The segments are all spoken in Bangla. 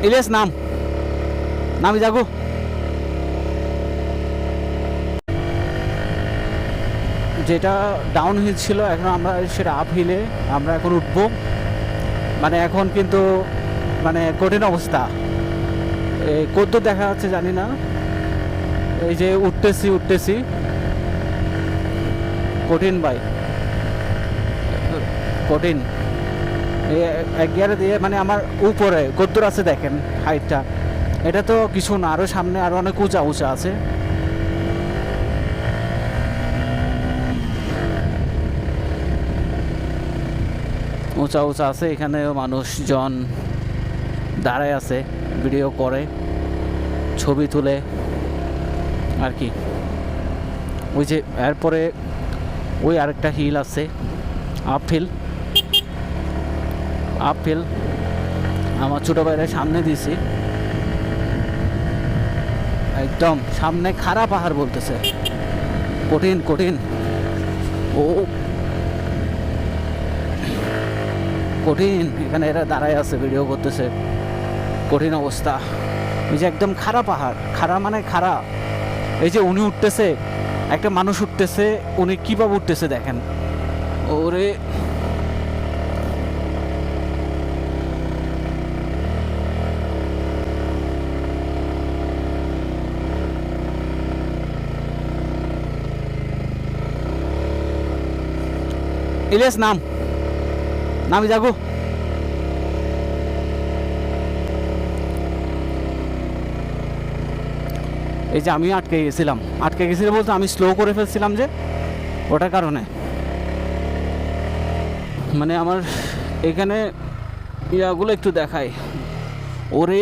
ইলিয়াস নাম নামি যাগো। যেটা ডাউন হিল ছিল এখন আমরা সেটা আপ হিলে আমরা এখন উঠবো। মানে এখন কিন্তু মানে কঠিন অবস্থা, কত দেখা যাচ্ছে জানি না। এই যে উঠতেছি কঠিন ভাই, কঠিন। এক গিয়ারে দিয়ে মানে আমার উপরে কদ্দুর আছে দেখেন হাইটটা, এটা তো কিছু না, আরও সামনে আরও অনেক উঁচা আছে। উঁচা আছে, এখানেও মানুষজন দাঁড়ায় আছে, ভিডিও করে, ছবি তুলে আর কি। ওই যে এরপরে ওই আরেকটা হিল আছে, আপ হিল আমার ছোটো ভাইয়ের সামনে দিছি, একদম সামনে খাড়া পাহাড় বলতেছে, কঠিন ও কঠিন। এখানে এরা দাঁড়ায় আছে, ভিডিও করতেছে, কঠিন অবস্থা। এই যে একদম খাড়া পাহাড়, খাড়া মানে খাড়া। এই যে উনি উঠতেছে, একটা মানুষ উঠতেছে, উনি কীভাবে উঠতেছে দেখেন, ওরে ইলিয়াস নামি যাগো। এই যে আমি আটকে গেছিলাম বলতে আমি স্লো করে ফেলছিলাম যে, ওটার কারণে মানে আমার এখানে ইয়াগুলো একটু দেখাই। ওরে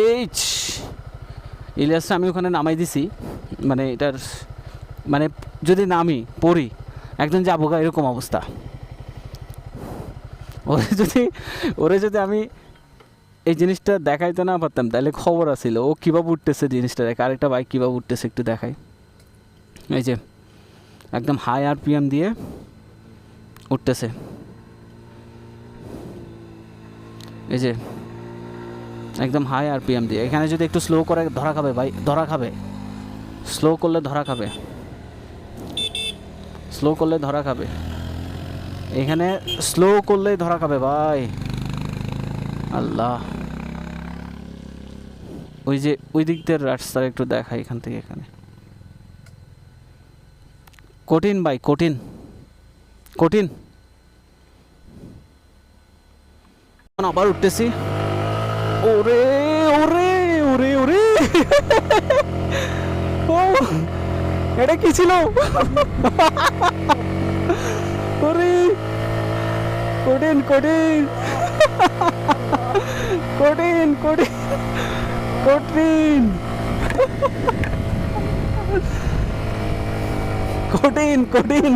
ইলিয়াসটা আমি ওখানে নামাই দিছি, মানে এটার মানে যদি নামি পড়ি একজন যাবো গা এরকম অবস্থা। ওরে যদি আমি এই জিনিসটা দেখাইতে না পারতাম তাহলে খবর আছিল। ও কীভাবে উঠতেছে জিনিসটা দেখে, আরেকটা বাইক কীভাবে উঠতেছে একটু দেখাই। এই যে একদম হাই আরপিএম দিয়ে উঠতেছে, এই যে একদম হাই আরপিএম দিয়ে। এখানে যদি একটু স্লো করে ধরা খাবে ভাই, স্লো করলে ধরা খাবে, এখানে স্লো করলেই ধরা খাবে ভাই। আল্লাহ, ওই যে ওই দিক দিয়ে রাস্তা একটু দেখাই এখান থেকে। এখানে কঠিন ভাই, কঠিন। আবার উঠতেছি, ওরে ও এটা কি ছিল? ওরে কঠিন কঠিন